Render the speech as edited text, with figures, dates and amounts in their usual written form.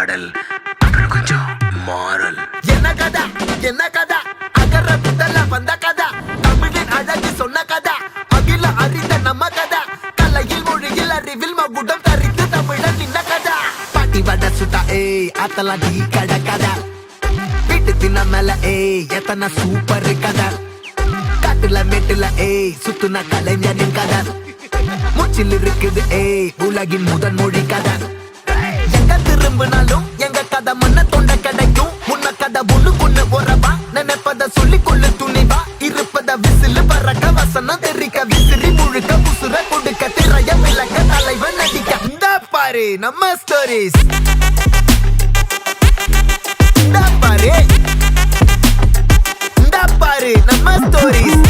பாடல் அப்புறம் கொஞ்சம் மாறல். என்ன கதா அகர முதல வந்த கதா தமிழின் அழகு சொன்ன கதா அகில அறிந்த நம்ம கதா கலையில் மொழியில் அறிவில் மகுடம் தரித்து தமிழன் நின்ன கதா பாட்டி வட சுட்டா அத்தலாம் டீ கட கதா வீட்டு தின்ன மேல எத்தனை சூப்பர் கதா காட்டுல மேட்டுல சுத்துன கலைஞனின் கதா மூச்சில் இருக்குது உலகின் முதன் மொழி கதா எங்க திரும்பினாலும் எங்க கதை மண்ண தொண்ட கிடைக்கும் முன்ன கதை ஒண்ணு உறவா நினைப்பத சொல்லிக் கொள்ளு துணிவா இருப்பத விசிலு பறக்க வசனம் தெரிக்க விசிறி முழுக்க புசுர கொடுக்க திரைய விளக்க தலைவன் நடிக்க இந்த பாரு நம்ம ஸ்டோரிஸ் இந்த பாரு நம்ம ஸ்டோரிஸ்